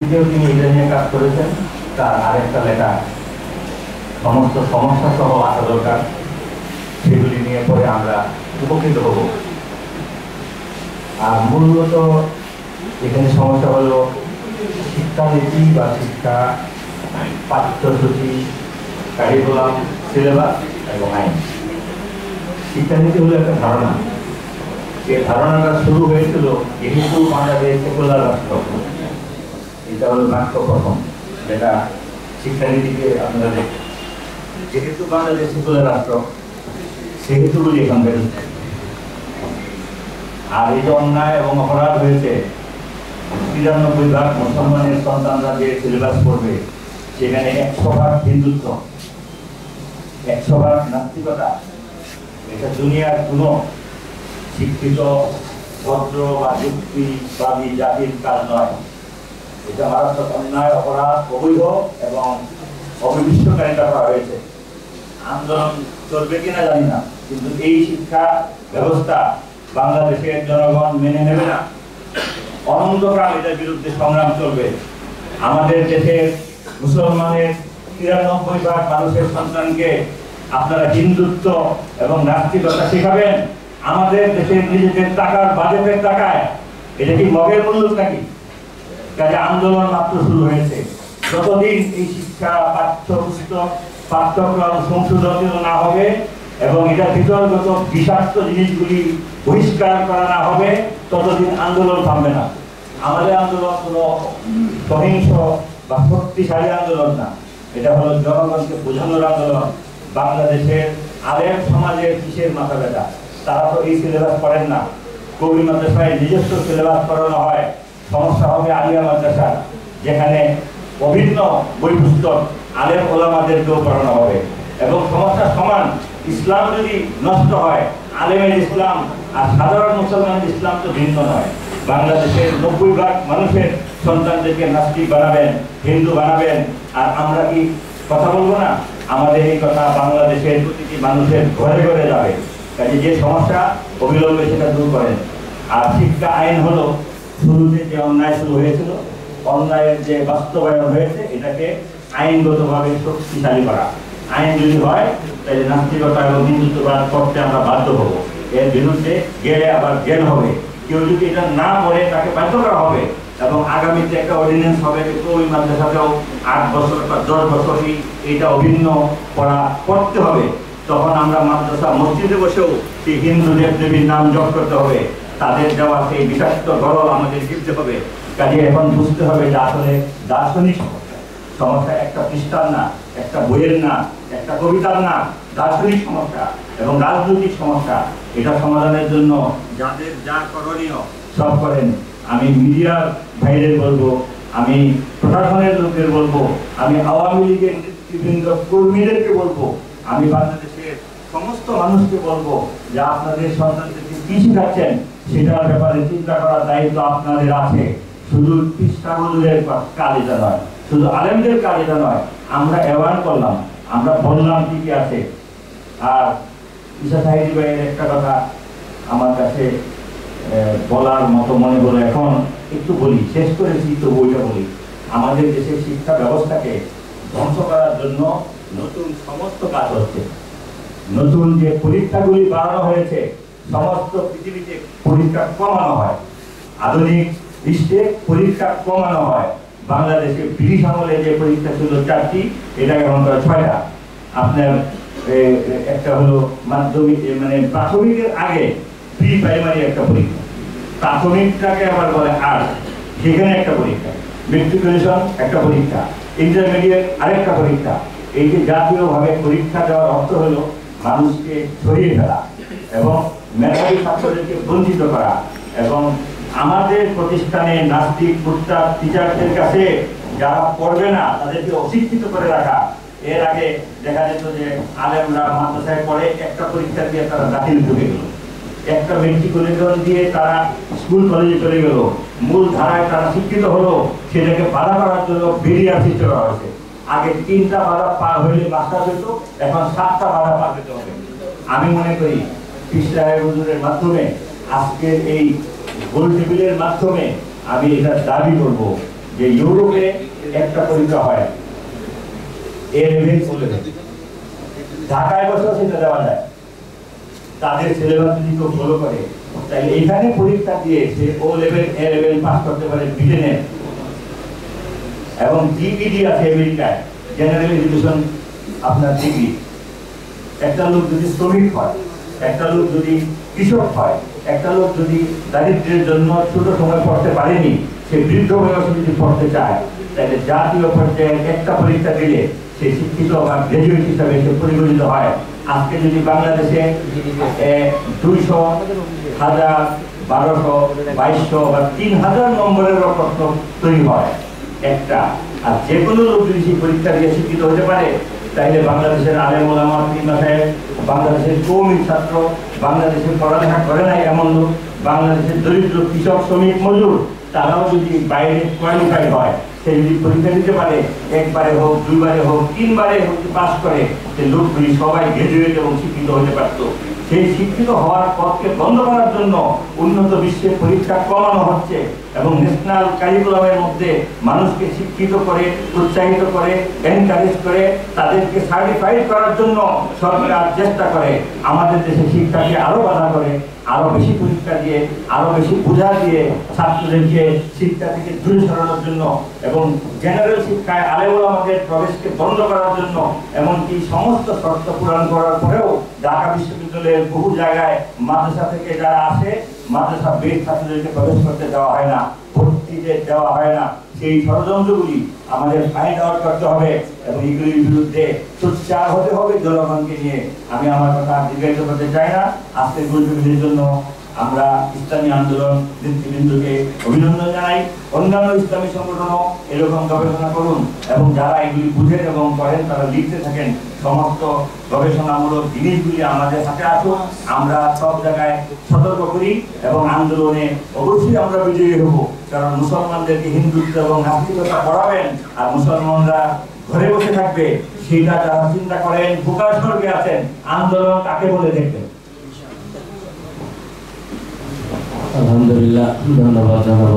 নিজেও তিনি এটা নিয়ে কাজ করেছেন। তার আরেকটা লেখা সমস্ত সমস্যা সহ আসা দরকার, সেগুলি নিয়ে পরে আমরা উপকৃত হব। আর মূলত এখানে সমস্যা হলো শিক্ষানীতি বা শিক্ষা পাঠ্যসূচি, কারিকুলাম, সিলেবাস এবং আইন। শিক্ষানীতি হলো একটা ধারণা। এই ধারণাটা শুরু হয়েছিল যেহেতু বাংলাদেশ সেকুলার রাষ্ট্র, এটা হলো বাক্য প্রথম যেটা শিক্ষানীতিকে আপনারা দেখেন। যেহেতু বাংলাদেশ সেকুলার রাষ্ট্র সেহেতু বলি এখানকার। আর এই যে অন্যায় এবং অপরাধ হয়েছে, 93% মুসলমানের সন্তানরা যে সিলেবাস পড়বে সেখানে 100% হিন্দুত্ব, 100% নাস্তিকতা। এটা দুনিয়ার কোনো শিক্ষিত ভদ্র বা যুক্তিবাদী জাতির কাজ নয়। এটা মারাত্মক অন্যায়, অপরাধ, অবৈধ এবং অবিশ্বাসকারিতা করা হয়েছে। আন্দোলন চলবে কিনা জানি না, কিন্তু এই শিক্ষা ব্যবস্থা বাংলাদেশের জনগণ মেনে নেবে না। অনন্তকাল এটার বিরুদ্ধে সংগ্রাম চলবে। আমাদের দেশের মুসলমানের 93% মানুষের সন্তানকে আপনারা হিন্দুত্ব এবং নাস্তিকতা শেখাবেন আমাদের দেশের নিজেদের টাকার বাজেটের টাকায়? এটা কি মগের মূল্য নাকি? কাজে আন্দোলন মাত্র শুরু হয়েছে। যতদিন এই শিক্ষা পাঠ্যপুস্তক পাঠ্যক্রম সংশোধন না হবে এবং এটা ভিতরগত বিষাক্ত জিনিসগুলি বহিষ্কার করা না হবে, ততদিন আন্দোলন থামবে না। আমাদের আন্দোলন কোনো সহিংস বা শক্তিশালী আন্দোলন না, এটা হলো জনগণকে বোঝানোর আন্দোলন। বাংলাদেশের আলেম সমাজের কিসের মাথা ব্যথা? তারা তো এই সিলেবাস পড়েন না। কবি মাদ্রাসায় নিজস্ব সিলেবাস পড়ানো হয়। সমস্যা হবে আলিয়া মাদ্রাসা, যেখানে অভিন্ন বই পুস্তক আলেম ওলামাদেরকেও পড়ানো হবে। এবং সমস্যা সমান। ইসলাম যদি নষ্ট হয়, আলেমের ইসলাম আর সাধারণ মুসলমানের ইসলাম তো ভিন্ন নয়। বাংলাদেশের 90% মানুষের সন্তানদেরকে নাস্তিক বানাবেন, হিন্দু বানাবেন, আর আমরা কি কথা বলবো না? আমাদের এই কথা বাংলাদেশের প্রতিটি মানুষের ঘরে ঘরে যাবে। কাজে যে সমস্যা অবিলম্বে সেটা দূর করেন। আর শিক্ষা আইন হলো শুরুতে যে অন্যায় শুরু হয়েছিল, অন্যায়ের যে বাস্তবায়ন হয়েছে, এটাকে আইনগতভাবে শক্তিশালী করা। আইন যদি হয় তাহলে নাস্তিকতা এবং হিন্দুত্ববাদ করতে আমরা বাধ্য হব। এর বিরুদ্ধে গেলে আবার জেল হবে। কেউ যদি এটা না করে তাকে বাধ্য করা হবে। এবং আগামীতে একটা অর্ডিন্যান্স হবে, ওই মাদ্রাসাতেও 8 বছর বা 10 বছরই এটা অভিন্ন পড়া করতে হবে। তখন আমরা মাদ্রাসা মসজিদে বসেও সেই হিন্দু দেবদেবীর নাম জপ করতে হবে। তাদের দেওয়া সেই বিষাক্ত গরল আমাদের গিলতে হবে। কাজে এখন বুঝতে হবে যে আসলে দার্শনিক সমস্যা একটা পৃষ্ঠার না, একটা বইয়ের না, একটা কবিতার না, দার্শনিক সমস্যা এবং রাজনৈতিক সমস্যা। এটা সমাধানের জন্য যাদের যা করণীয় সব করেন। আমি মিডিয়ার ভাইদের বলবো, আমি প্রশাসনের লোকদের বলবো, আমি আওয়ামী লীগের নেতৃবৃন্দ কর্মীদেরকে বলবো, আমি বাংলাদেশের সমস্ত মানুষকে বলবো যে আপনাদের সন্তানদেরকে কি শিখাচ্ছেন সেটার ব্যাপারে চিন্তা করার দায়িত্ব আপনাদের আছে। শুধু পৃষ্ঠা হুজুরের কাজ এটা নয়, শুধু আলেমদের কাজ এটা নয়। আমরা অ্যাওয়ার করলাম, আমরা বললাম কি কি আছে। আর ঈশা সাহিদি ভাইয়ের একটা কথা আমার কাছে বলার মতো মনে হলো, এখন একটু বলি, শেষ করেছি তো বইটা বলি। আমাদের দেশের শিক্ষা ব্যবস্থাকে ধ্বংস করার জন্য নতুন সমস্ত কাজ হচ্ছে। নতুন যে পরীক্ষাগুলি বাড়ানো হয়েছে, সমস্ত পৃথিবীতে পরীক্ষা কমানো হয়। আধুনিক বিশ্বে পরীক্ষা কমানো হয়। বাংলাদেশে ব্রিটিশ আমলে যে পরীক্ষা ছিল 4টি, এটা এখন 6টা। আপনার একটা হলো মাধ্যমিক, মানে প্রাথমিকের আগে প্রি প্রাইমারি একটা পরীক্ষা, প্রাথমিকটাকে আবার বলে 8, সেখানে একটা পরীক্ষা, মেট্রিকুলেশন একটা পরীক্ষা, ইন্টারমিডিয়েট আরেকটা পরীক্ষা। এই যে জাতীয়ভাবে পরীক্ষা দেওয়ার অর্থ হলো মানুষকে ছড়িয়ে ফেলা এবং মেধাবী ছাত্রদেরকে বঞ্চিত করা। এবং আমাদের প্রতিষ্ঠানে নাস্তিক মুরতাদ টিচারদের কাছে যারা পড়বে না তাদেরকে অশিক্ষিত করে রাখা। এর আগে দেখা যেত যে আলেমরা মাদ্রাসায় পড়ে, একটা পরীক্ষা দিয়ে তারা দাখিল ঢুকে গেল, একটা মেট্রিকুলেশন দিয়ে তারা স্কুল কলেজে চলে গেল, মূল ধারায় তারা শিক্ষিত হলো। সেটাকে বাধা করার জন্য বেরিয়ার সৃষ্টি করা হয়েছে। আগে 3টা বাধা পার হইলে মাস্টার হইত, এখন 7টা বাধা পার হইতে হবে। আমি মনে করি পীর সাহেব হুজুরের মাধ্যমে, আজকের এই গোল টেবিলের মাধ্যমে আমি এটা দাবি করব যে ইউরোপে একটা পরীক্ষা হয় এ লেভেল ও লেভেল, ঢাকায় বসেও সেটা দেওয়া যায়। তাদের সিলেবাস যদি কেউ ফলো করে তাহলে এখানে পরীক্ষা দিয়ে সে ও লেভেল এ লেভেল পাস করতে পারে ব্রিটেনে। এবং জিপিডি আছে আমেরিকায়, জেনারেল এডুকেশন আপনার ডিগ্রি। একটা লোক যদি শ্রমিক হয়, একটা লোক যদি কৃষক হয়, একটা লোক যদি দারিদ্র্যের জন্য ছোট সময় পড়তে পারেনি, সে বৃদ্ধ বয়সে যদি পড়তে চায়, তাহলে জাতীয় পর্যায়ে একটা পরীক্ষা দিলে সে শিক্ষিত বা গ্রাজুয়েট হিসাবে সে পরিগণিত হয়। আজকে যদি বাংলাদেশে 200, 1000, 1200, 2200 বা 3000 নম্বরের প্রশ্ন তৈরি হয় একটা, আর যে কোনো লোক যদি সেই পরীক্ষা দিয়ে শিক্ষিত হতে পারে, তাইলে বাংলাদেশের আলেম ওলামা সাহেব, বাংলাদেশের কওমি ছাত্র, বাংলাদেশের পড়ালেখা করে নাই এমন লোক, বাংলাদেশের দরিদ্র কৃষক শ্রমিক মজুর, তারাও যদি বাইরে কোয়ালিফাই হয়, সে যদি পরীক্ষা দিতে পারে, একবারে হোক, দুইবারে হোক, তিনবারে হোক পাস করে, সে লোকগুলি সবাই গ্রাজুয়েট এবং শিক্ষিত হতে পারত। সেই শিক্ষিত হওয়ার পথকে বন্ধ করার জন্য উন্নত বিশ্বের পরীক্ষা কমানো হচ্ছে এবং ন্যাশনাল কারিকুলামের মধ্যে মানুষকে শিক্ষিত করে, উৎসাহিত করে, এনকারেজ করে, তাদেরকে সার্টিফাইড করার জন্য সরকার চেষ্টা করে। আমাদের দেশে শিক্ষাকে আরো বাধা করে, আরো বেশি পরীক্ষা দিয়ে, আরো বেশি বোঝা দিয়ে ছাত্রদেরকে শিক্ষা থেকে দূরে সরানোর জন্য এবং জেনারেল শিক্ষায় আলেম ওলামাদের প্রবেশকে বন্ধ করার জন্য, এমনকি সমস্ত শর্ত পূরণ করার পরেও ঢাকা বিশ্ববিদ্যালয়ের বহু জায়গায় মাদ্রাসা থেকে যারা আসে, মাদ্রাসা বেশ ছাত্রদেরকে প্রবেশ করতে দেওয়া হয় না, ভর্তিতে দেওয়া হয় না। সেই ষড়যন্ত্রগুলি আমাদের ফাইন্ড আউট করতে হবে এবং এগুলির বিরুদ্ধে সোচ্চার হতে হবে জনগণকে নিয়ে। আমি আমার কথা দীর্ঘায়িত করতে চাই না। আজকের গুরুত্বের জন্য আমরা ইসলামী আন্দোলন নেতৃবৃন্দকে অভিনন্দন জানাই। অন্যান্য ইসলামী সংগঠনও এরকম গবেষণা করুন এবং যারা এগুলি বুঝেন এবং করেন তারা লিখতে থাকেন। সমস্ত গবেষণামূলক জিনিসগুলি আমাদের হাতে আসুক, আমরা সব জায়গায় সতর্ক করি এবং আন্দোলনে অবশ্যই আমরা বিজয়ী হব। কারণ মুসলমানদেরকে হিন্দুত্ব এবং নাস্তিকতা পড়াবেন আর মুসলমানরা ঘরে বসে থাকবে, সেটা যারা চিন্তা করেন বোকার স্বর্গে আছেন। আন্দোলন কাকে বলে দেখবেন। আলহামদুলিল্লাহ, ধন্যবাদ জানাবো।